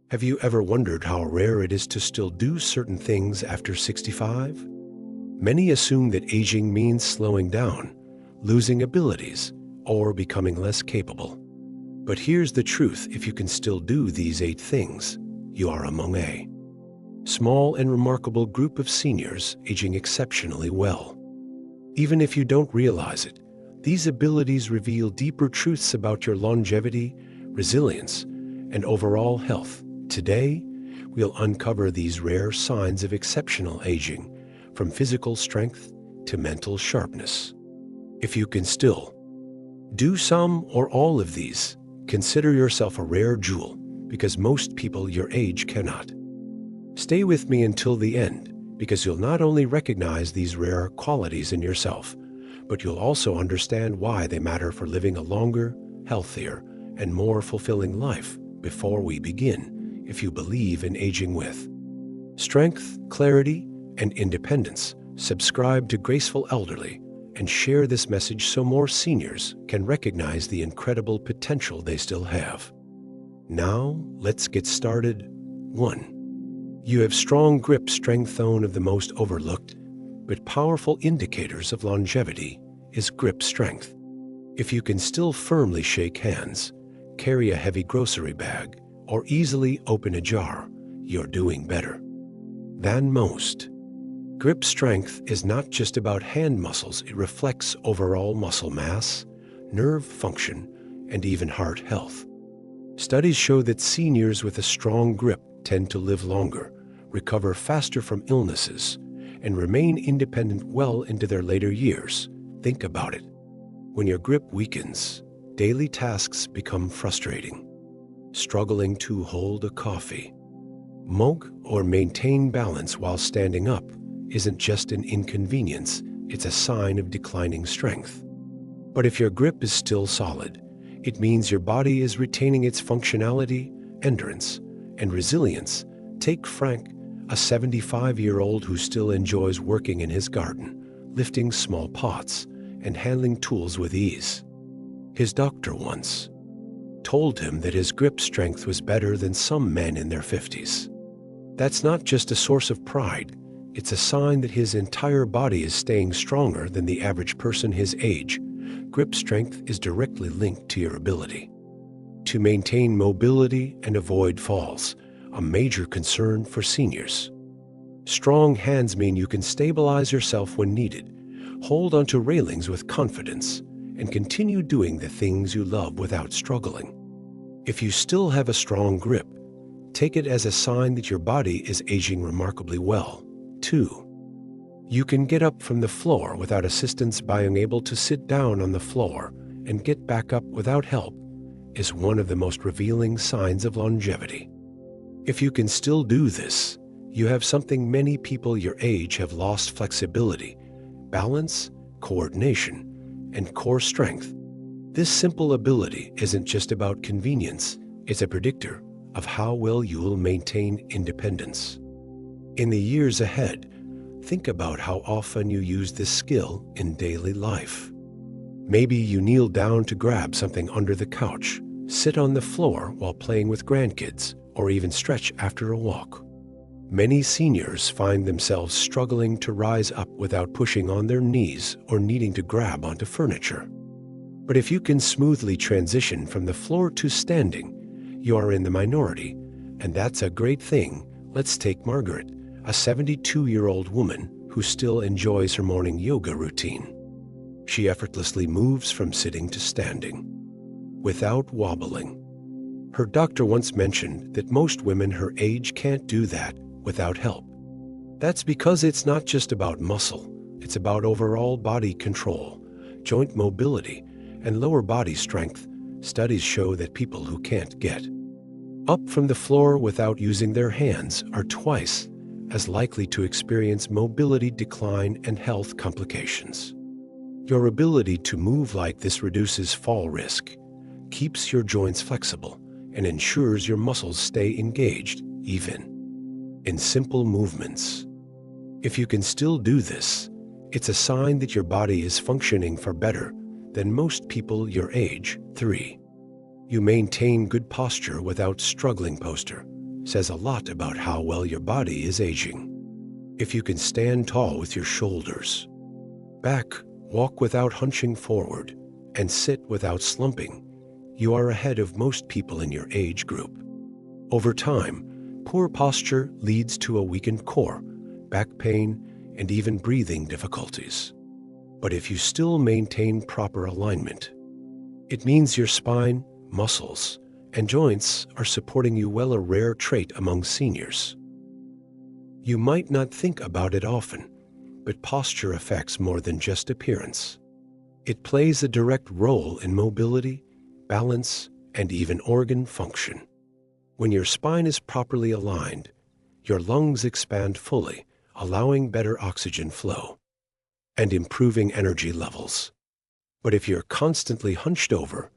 Have you ever wondered how rare it is to still do certain things after 65? Many assume that aging means slowing down, losing abilities, or becoming less capable. But here's the truth: if you can still do these 8 things, you are among a small and remarkable group of seniors aging exceptionally well. Even if you don't realize it, these abilities reveal deeper truths about your longevity, resilience, and overall health. Today, we'll uncover these rare signs of exceptional aging, from physical strength to mental sharpness. If you can still do some or all of these, consider yourself a rare jewel, because most people your age cannot. Stay with me until the end, because you'll not only recognize these rare qualities in yourself, but you'll also understand why they matter for living a longer, healthier, and more fulfilling life. Before we begin, if you believe in aging with strength, clarity, and independence, subscribe to Graceful Elderly and share this message so more seniors can recognize the incredible potential they still have. Now, let's get started. 1. You have strong grip strength. One of the most overlooked but powerful indicators of longevity is grip strength. If you can still firmly shake hands, carry a heavy grocery bag, or easily open a jar, you're doing better than most. Grip strength is not just about hand muscles, it reflects overall muscle mass, nerve function, and even heart health. Studies show that seniors with a strong grip tend to live longer, recover faster from illnesses, and remain independent well into their later years. Think about it. When your grip weakens, daily tasks become frustrating. Struggling to hold a coffee, mug, or maintain balance while standing up isn't just an inconvenience, it's a sign of declining strength. But if your grip is still solid, it means your body is retaining its functionality, endurance, and resilience. Take Frank, a 75-year-old who still enjoys working in his garden, lifting small pots, and handling tools with ease. His doctor once told him that his grip strength was better than some men in their 50s. That's not just a source of pride, it's a sign that his entire body is staying stronger than the average person his age. Grip strength is directly linked to your ability to maintain mobility and avoid falls, a major concern for seniors. Strong hands mean you can stabilize yourself when needed, hold onto railings with confidence, and continue doing the things you love without struggling. If you still have a strong grip, take it as a sign that your body is aging remarkably well. 2. You can get up from the floor without assistance. Being able to sit down on the floor and get back up without help is one of the most revealing signs of longevity. If you can still do this, you have something many people your age have lost: flexibility, balance, coordination, and core strength. This simple ability isn't just about convenience, it's a predictor of how well you will maintain independence. In the years ahead, think about how often you use this skill in daily life. Maybe you kneel down to grab something under the couch, sit on the floor while playing with grandkids, or even stretch after a walk. Many seniors find themselves struggling to rise up without pushing on their knees or needing to grab onto furniture. But if you can smoothly transition from the floor to standing, you are in the minority, and that's a great thing. Let's take Margaret, a 72-year-old woman who still enjoys her morning yoga routine. She effortlessly moves from sitting to standing without wobbling. Her doctor once mentioned that most women her age can't do that without help. That's because it's not just about muscle, it's about overall body control, joint mobility, and lower body strength. Studies show that people who can't get up from the floor without using their hands are twice as likely to experience mobility decline and health complications. Your ability to move like this reduces fall risk, keeps your joints flexible, and ensures your muscles stay engaged, even in simple movements. If you can still do this, it's a sign that your body is functioning far better than most people your age. 3. You maintain good posture without struggling. Posture. says a lot about how well your body is aging. If you can stand tall with your shoulders back, walk without hunching forward, and sit without slumping, you are ahead of most people in your age group. Over time, poor posture leads to a weakened core, back pain, and even breathing difficulties. But if you still maintain proper alignment, it means your spine, muscles, and joints are supporting you well, a rare trait among seniors. You might not think about it often, but posture affects more than just appearance. It plays a direct role in mobility, balance, and even organ function. When your spine is properly aligned, your lungs expand fully, allowing better oxygen flow and improving energy levels. But if you're constantly hunched over,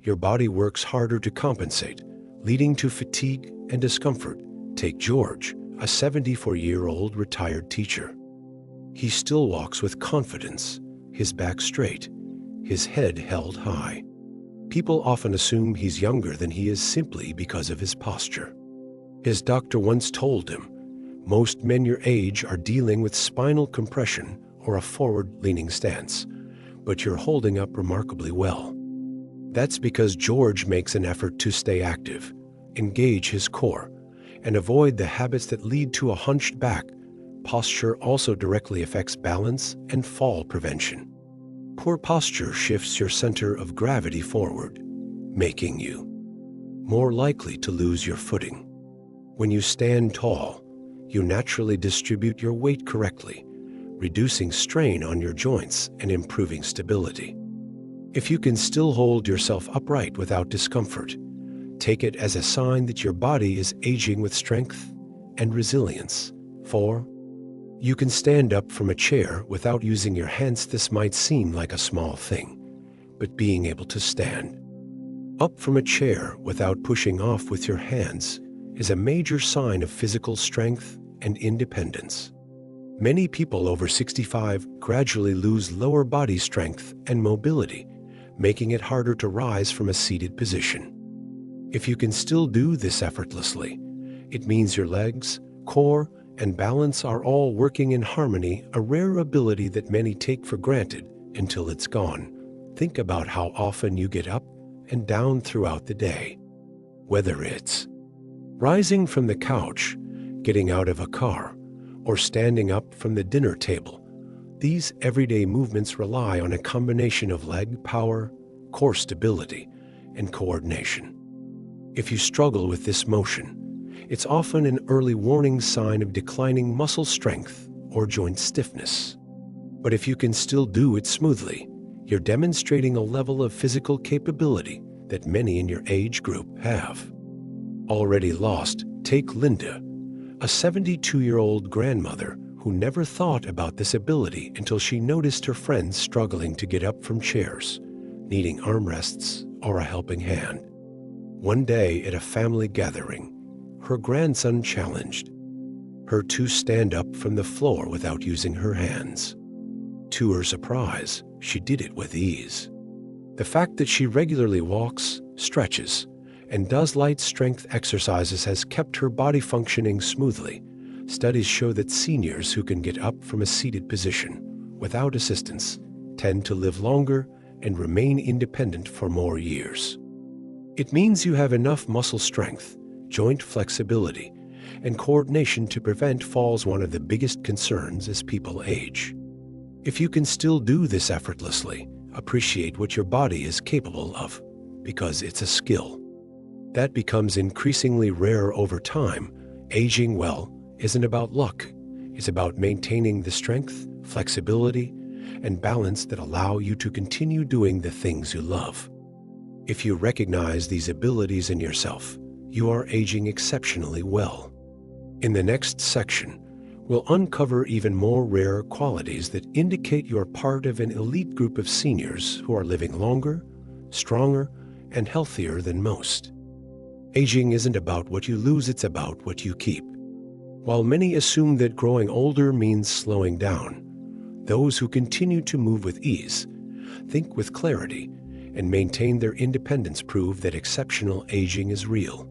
your body works harder to compensate, leading to fatigue and discomfort. Take George, a 74-year-old retired teacher. He still walks with confidence, his back straight, his head held high. People often assume he's younger than he is simply because of his posture. His doctor once told him, "Most men your age are dealing with spinal compression or a forward-leaning stance, but you're holding up remarkably well." That's because George makes an effort to stay active, engage his core, and avoid the habits that lead to a hunched back. Posture also directly affects balance and fall prevention. Poor posture shifts your center of gravity forward, making you more likely to lose your footing. When you stand tall, you naturally distribute your weight correctly, reducing strain on your joints and improving stability. If you can still hold yourself upright without discomfort, take it as a sign that your body is aging with strength and resilience. 4. You can stand up from a chair without using your hands. This might seem like a small thing, but being able to stand up from a chair without pushing off with your hands is a major sign of physical strength and independence. Many people over 65 gradually lose lower body strength and mobility, making it harder to rise from a seated position. If you can still do this effortlessly, it means your legs, core, and balance are all working in harmony, a rare ability that many take for granted until it's gone. Think about how often you get up and down throughout the day. Whether it's rising from the couch, getting out of a car, or standing up from the dinner table, these everyday movements rely on a combination of leg power, core stability, and coordination. If you struggle with this motion, it's often an early warning sign of declining muscle strength or joint stiffness. But if you can still do it smoothly, you're demonstrating a level of physical capability that many in your age group have already lost. Take Linda, a 72-year-old grandmother who never thought about this ability until she noticed her friends struggling to get up from chairs, needing armrests or a helping hand. One day at a family gathering, her grandson challenged her to stand up from the floor without using her hands. To her surprise, she did it with ease. The fact that she regularly walks, stretches, and does light strength exercises has kept her body functioning smoothly. Studies show that seniors who can get up from a seated position without assistance tend to live longer and remain independent for more years. It means you have enough muscle strength, joint flexibility, and coordination to prevent falls, one of the biggest concerns as people age. If you can still do this effortlessly, appreciate what your body is capable of, because it's a skill that becomes increasingly rare over time. Aging well isn't about luck. It's about maintaining the strength, flexibility, and balance that allow you to continue doing the things you love. If you recognize these abilities in yourself, you are aging exceptionally well. In the next section, we'll uncover even more rare qualities that indicate you're part of an elite group of seniors who are living longer, stronger, and healthier than most. Aging isn't about what you lose, it's about what you keep. While many assume that growing older means slowing down, those who continue to move with ease, think with clarity, and maintain their independence prove that exceptional aging is real.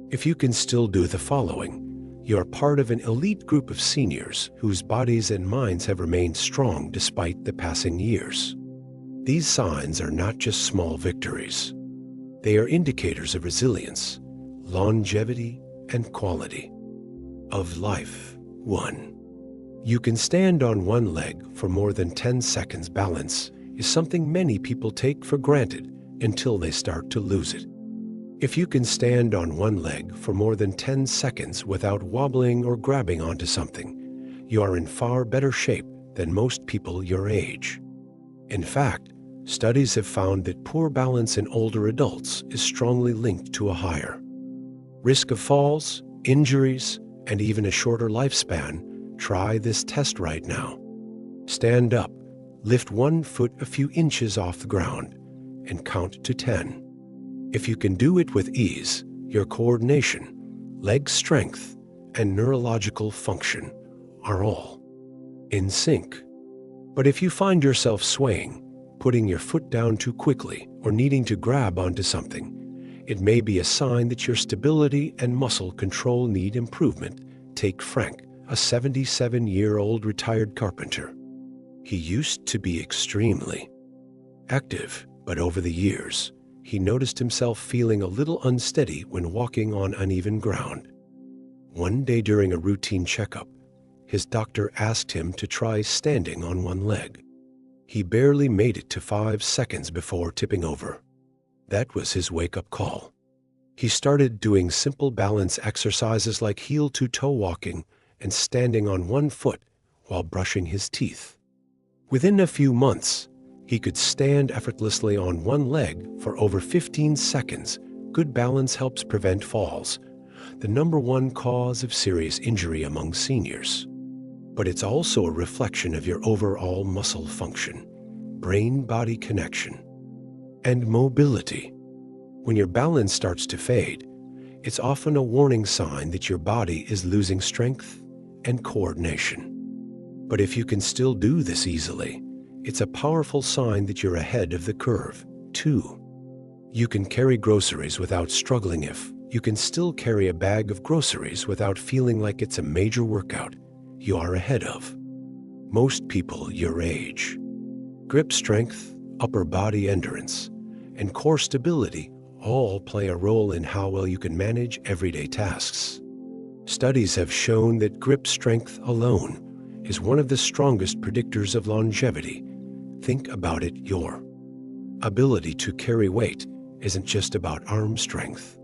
If you can still do the following, you are part of an elite group of seniors whose bodies and minds have remained strong despite the passing years. These signs are not just small victories. They are indicators of resilience, longevity, and quality of life. 1. You can stand on one leg for more than 10 seconds. Balance is something many people take for granted until they start to lose it. If you can stand on one leg for more than 10 seconds without wobbling or grabbing onto something, you are in far better shape than most people your age. In fact, studies have found that poor balance in older adults is strongly linked to a higher risk of falls, injuries, and even a shorter lifespan. Try this test right now. Stand up, lift one foot a few inches off the ground, and count to 10. If you can do it with ease, your coordination, leg strength, and neurological function are all in sync. But if you find yourself swaying, putting your foot down too quickly, or needing to grab onto something, it may be a sign that your stability and muscle control need improvement. Take Frank, a 77-year-old retired carpenter. He used to be extremely active, but over the years, he noticed himself feeling a little unsteady when walking on uneven ground. One day during a routine checkup, his doctor asked him to try standing on one leg. He barely made it to 5 seconds before tipping over. That was his wake-up call. He started doing simple balance exercises like heel-to-toe walking and standing on one foot while brushing his teeth. Within a few months, he could stand effortlessly on one leg for over 15 seconds. Good balance helps prevent falls, the #1 cause of serious injury among seniors. But it's also a reflection of your overall muscle function, brain-body connection, and mobility. When your balance starts to fade, it's often a warning sign that your body is losing strength and coordination. But if you can still do this easily, it's a powerful sign that you're ahead of the curve. 2. You can carry groceries without struggling. If you can still carry a bag of groceries without feeling like it's a major workout, you are ahead of most people your age. Grip strength, upper body endurance, and core stability all play a role in how well you can manage everyday tasks. Studies have shown that grip strength alone is one of the strongest predictors of longevity. Think about it. Your ability to carry weight isn't just about arm strength.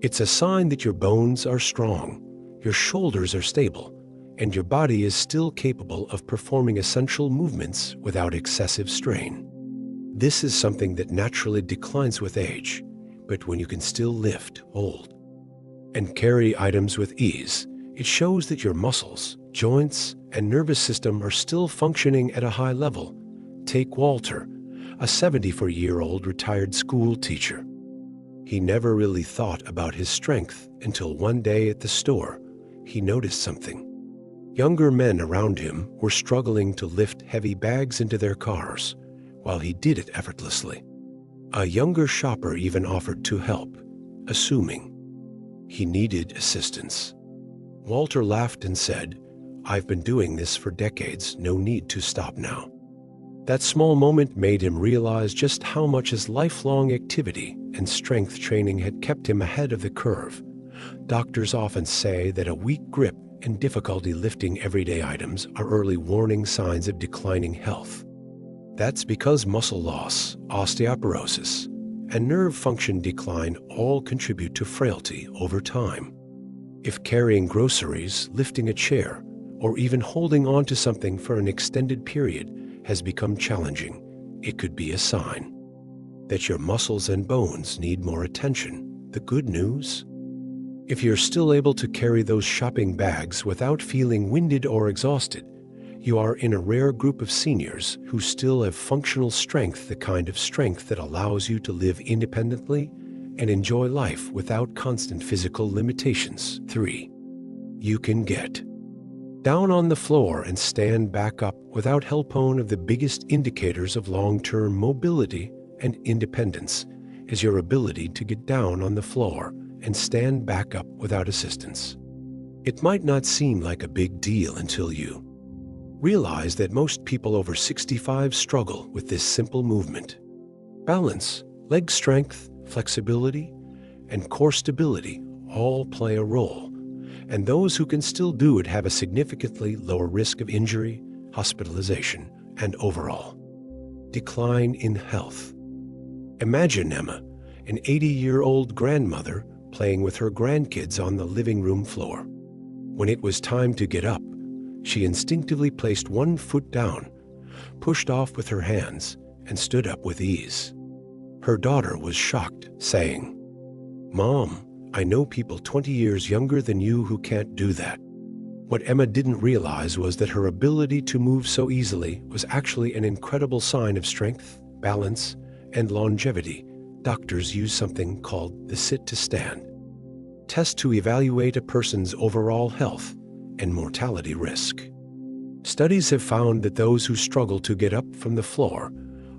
It's a sign that your bones are strong, your shoulders are stable, and your body is still capable of performing essential movements without excessive strain. This is something that naturally declines with age, but when you can still lift, hold, and carry items with ease, it shows that your muscles, joints, and nervous system are still functioning at a high level. Take Walter, a 74-year-old retired school teacher. He never really thought about his strength until one day at the store, he noticed something. Younger men around him were struggling to lift heavy bags into their cars, while he did it effortlessly. A younger shopper even offered to help, assuming he needed assistance. Walter laughed and said, "I've been doing this for decades, no need to stop now." That small moment made him realize just how much his lifelong activity and strength training had kept him ahead of the curve. Doctors often say that a weak grip and difficulty lifting everyday items are early warning signs of declining health. That's because muscle loss, osteoporosis, and nerve function decline all contribute to frailty over time. If carrying groceries, lifting a chair, or even holding on to something for an extended period has become challenging, it could be a sign that your muscles and bones need more attention. The good news? If you're still able to carry those shopping bags without feeling winded or exhausted, you are in a rare group of seniors who still have functional strength, the kind of strength that allows you to live independently and enjoy life without constant physical limitations. 3. You can get down on the floor and stand back up without help. One of the biggest indicators of long-term mobility and independence is your ability to get down on the floor and stand back up without assistance. It might not seem like a big deal until you realize that most people over 65 struggle with this simple movement. Balance, leg strength, flexibility, and core stability all play a role, and those who can still do it have a significantly lower risk of injury, hospitalization, and overall decline in health. Imagine Emma, an 80-year-old grandmother, playing with her grandkids on the living room floor. When it was time to get up, she instinctively placed one foot down, pushed off with her hands, and stood up with ease. Her daughter was shocked, saying, "Mom, I know people 20 years younger than you who can't do that." What Emma didn't realize was that her ability to move so easily was actually an incredible sign of strength, balance, and longevity. Doctors use something called the sit-to-stand test to evaluate a person's overall health and mortality risk. Studies have found that those who struggle to get up from the floor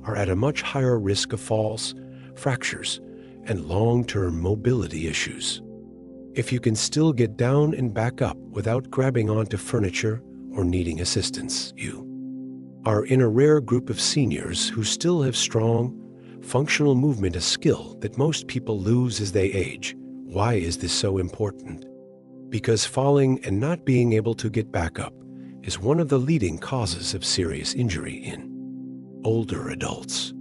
are at a much higher risk of falls, fractures, and long-term mobility issues. If you can still get down and back up without grabbing onto furniture or needing assistance, you are in a rare group of seniors who still have strong, functional movement, a skill that most people lose as they age. Why is this so important? Because falling and not being able to get back up is one of the leading causes of serious injury in older adults.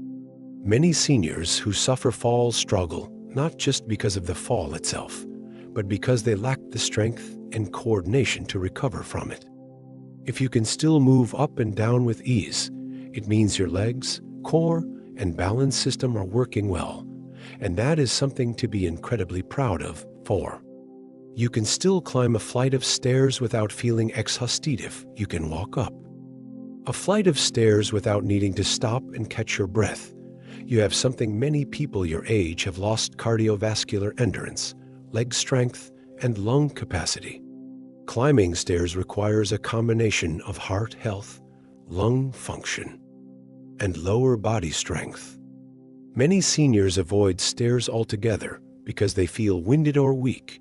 Many seniors who suffer falls struggle not just because of the fall itself, but because they lack the strength and coordination to recover from it. If you can still move up and down with ease, it means your legs, core, and balance system are working well, and that is something to be incredibly proud of. 4. You can still climb a flight of stairs without feeling exhaustive. You can walk up a flight of stairs without needing to stop and catch your breath. You have something many people your age have lost: cardiovascular endurance, leg strength, and lung capacity. Climbing stairs requires a combination of heart health, lung function, and lower body strength. Many seniors avoid stairs altogether because they feel winded or weak,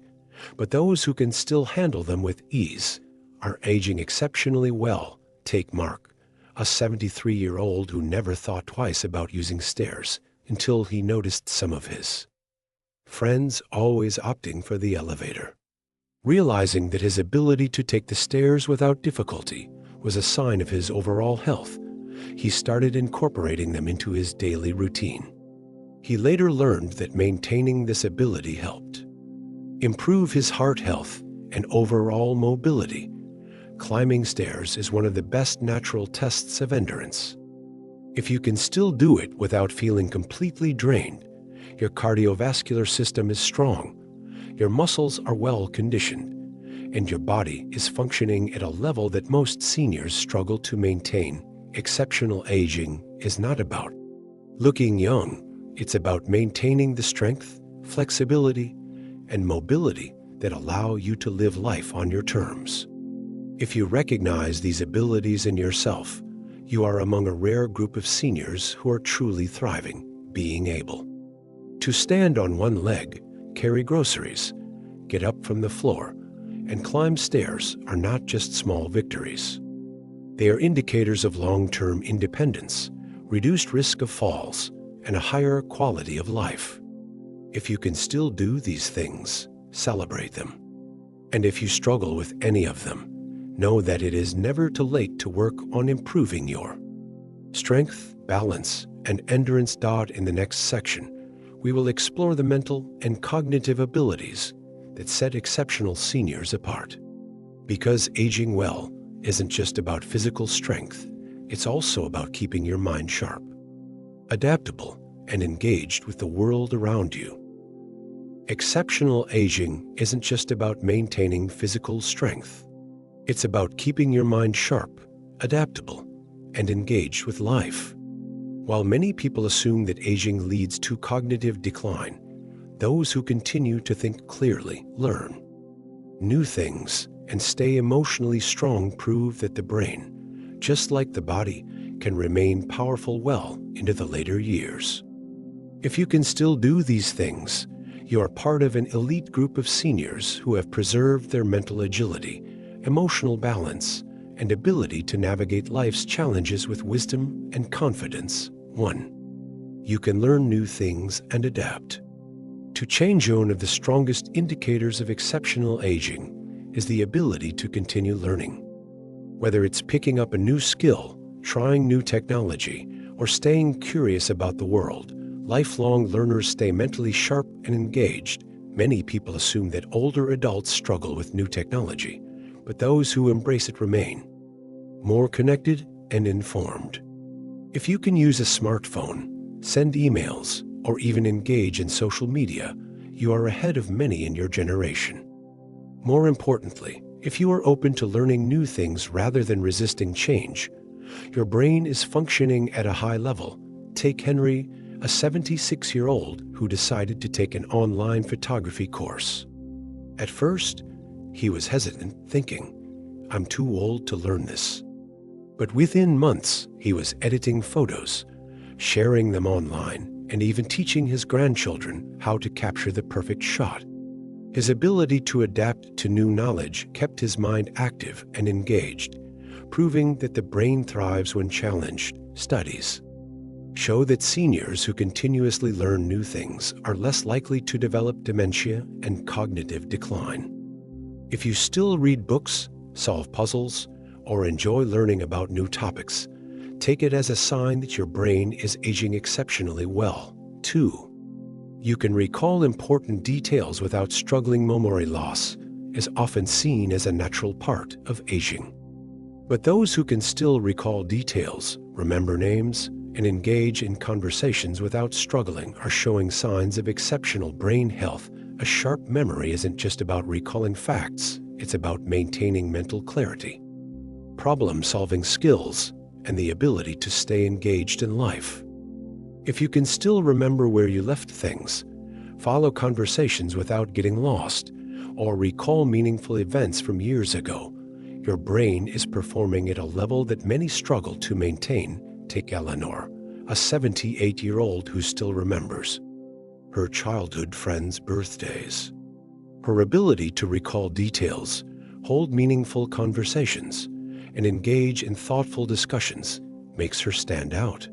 but those who can still handle them with ease are aging exceptionally well. Take Mark, a 73-year-old who never thought twice about using stairs until he noticed some of his friends always opting for the elevator. Realizing that his ability to take the stairs without difficulty was a sign of his overall health, he started incorporating them into his daily routine. He later learned that maintaining this ability helped improve his heart health and overall mobility. Climbing stairs is one of the best natural tests of endurance. If you can still do it without feeling completely drained, your cardiovascular system is strong, your muscles are well conditioned, and your body is functioning at a level that most seniors struggle to maintain. Exceptional aging is not about looking young. It's about maintaining the strength, flexibility, and mobility that allow you to live life on your terms. If you recognize these abilities in yourself, you are among a rare group of seniors who are truly thriving. Being able to stand on one leg, carry groceries, get up from the floor, and climb stairs are not just small victories. They are indicators of long-term independence, reduced risk of falls, and a higher quality of life. If you can still do these things, celebrate them. And if you struggle with any of them, know that it is never too late to work on improving your strength, balance, and endurance. In the next section, we will explore the mental and cognitive abilities that set exceptional seniors apart. Because aging well isn't just about physical strength, it's also about keeping your mind sharp, adaptable, and engaged with the world around you. Exceptional aging isn't just about maintaining physical strength. It's about keeping your mind sharp, adaptable, and engaged with life. While many people assume that aging leads to cognitive decline, those who continue to think clearly, learn new things, and stay emotionally strong prove that the brain, just like the body, can remain powerful well into the later years. If you can still do these things, You are part of an elite group of seniors who have preserved their mental agility, emotional balance, and ability to navigate life's challenges with wisdom and confidence. 1. You can learn new things and adapt. To change one of the strongest indicators of exceptional aging is the ability to continue learning. Whether it's picking up a new skill, trying new technology, or staying curious about the world, lifelong learners stay mentally sharp and engaged. Many people assume that older adults struggle with new technology, but those who embrace it remain more connected and informed. If you can use a smartphone, send emails, or even engage in social media, you are ahead of many in your generation. More importantly, if you are open to learning new things rather than resisting change, your brain is functioning at a high level. Take Henry, a 76-year-old who decided to take an online photography course. At first, he was hesitant, thinking, "I'm too old to learn this." But within months, he was editing photos, sharing them online, and even teaching his grandchildren how to capture the perfect shot. His ability to adapt to new knowledge kept his mind active and engaged, proving that the brain thrives when challenged. Studies show that seniors who continuously learn new things are less likely to develop dementia and cognitive decline. If you still read books, solve puzzles, or enjoy learning about new topics, take it as a sign that your brain is aging exceptionally well. 2. You can recall important details without struggling. Memory loss is often seen as a natural part of aging. But those who can still recall details, remember names, and engage in conversations without struggling are showing signs of exceptional brain health. A sharp memory isn't just about recalling facts, it's about maintaining mental clarity, problem-solving skills, and the ability to stay engaged in life. If you can still remember where you left things, follow conversations without getting lost, or recall meaningful events from years ago, your brain is performing at a level that many struggle to maintain. Take Eleanor, a 78-year-old who still remembers her childhood friends' birthdays. Her ability to recall details, hold meaningful conversations, and engage in thoughtful discussions makes her stand out.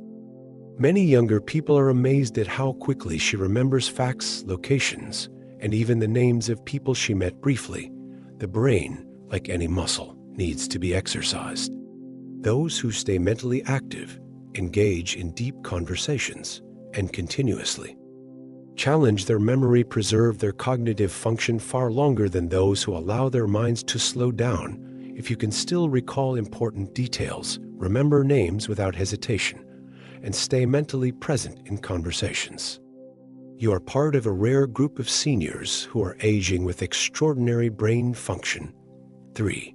Many younger people are amazed at how quickly she remembers facts, locations, and even the names of people she met briefly. The brain, like any muscle, needs to be exercised. Those who stay mentally active engage in deep conversations and continuously challenge their memory, preserve their cognitive function far longer than those who allow their minds to slow down. If you can still recall important details, remember names without hesitation, and stay mentally present in conversations, you are part of a rare group of seniors who are aging with extraordinary brain function. 3.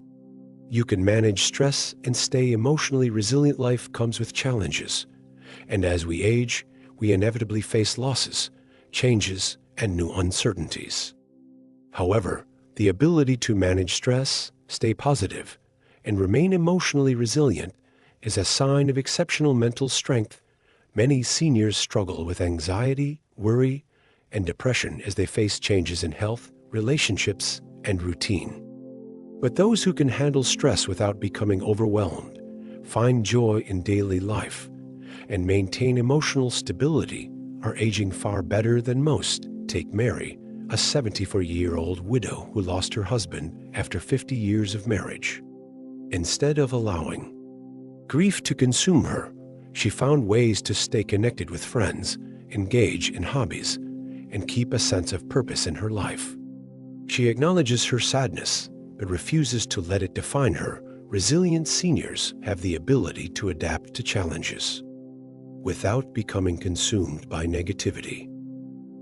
You can manage stress and stay emotionally resilient. Life comes with challenges, and as we age, we inevitably face losses, changes, and new uncertainties. However, the ability to manage stress, stay positive, and remain emotionally resilient is a sign of exceptional mental strength. Many seniors struggle with anxiety, worry, and depression as they face changes in health, relationships, and routine. But those who can handle stress without becoming overwhelmed, find joy in daily life, and maintain emotional stability are aging far better than most. Take Mary, a 74-year-old widow who lost her husband after 50 years of marriage. Instead of allowing grief to consume her, she found ways to stay connected with friends, engage in hobbies, and keep a sense of purpose in her life. She acknowledges her sadness, but refuses to let it define her. Resilient seniors have the ability to adapt to challenges without becoming consumed by negativity.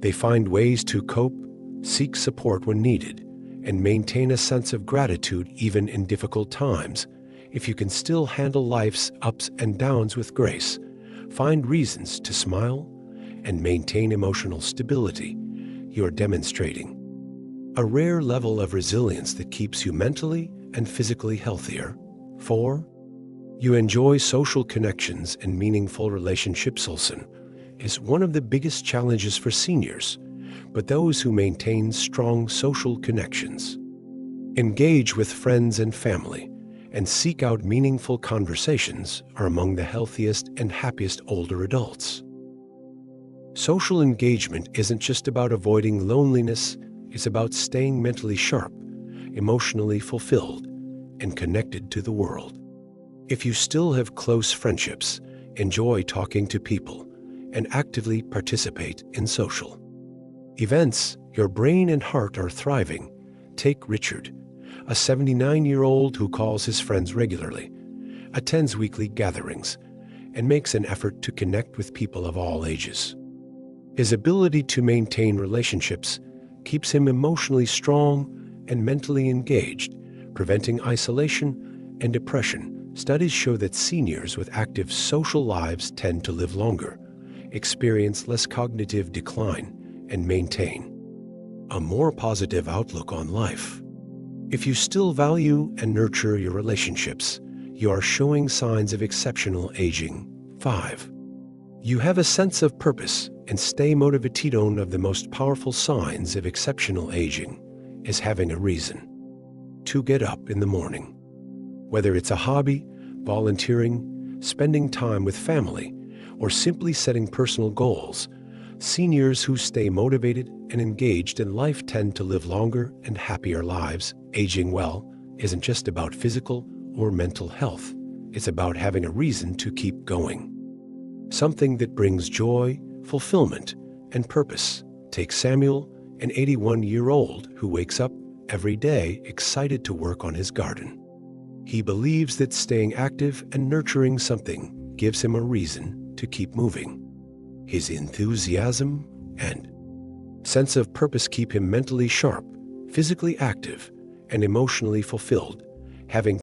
They find ways to cope, seek support when needed, and maintain a sense of gratitude even in difficult times. If you can still handle life's ups and downs with grace, find reasons to smile, and maintain emotional stability, you are demonstrating a rare level of resilience that keeps you mentally and physically healthier. 4. You enjoy social connections and meaningful relationships. Is one of the biggest challenges for seniors. but those who maintain strong social connections. Engage with friends and family, and seek out meaningful conversations are among the healthiest and happiest older adults. Social engagement isn't just about avoiding loneliness, it's about staying mentally sharp, emotionally fulfilled, and connected to the world. If you still have close friendships, enjoy talking to people, and actively participate in social events, your brain and heart are thriving. Take Richard, a 79-year-old who calls his friends regularly, attends weekly gatherings, and makes an effort to connect with people of all ages. His ability to maintain relationships keeps him emotionally strong and mentally engaged, preventing isolation and depression. Studies show that seniors with active social lives tend to live longer, experience less cognitive decline, and maintain a more positive outlook on life. If you still value and nurture your relationships, you are showing signs of exceptional aging. 5. You have a sense of purpose and stay motivated. One of the most powerful signs of exceptional aging is having a reason to get up in the morning. Whether it's a hobby, volunteering, spending time with family, or simply setting personal goals, seniors who stay motivated and engaged in life tend to live longer and happier lives. Aging well isn't just about physical or mental health. It's about having a reason to keep going. Something that brings joy, fulfillment, and purpose. Take Samuel, an 81-year-old who wakes up every day excited to work on his garden. He believes that staying active and nurturing something gives him a reason to keep moving. His enthusiasm and sense of purpose keep him mentally sharp, physically active, and emotionally fulfilled. Having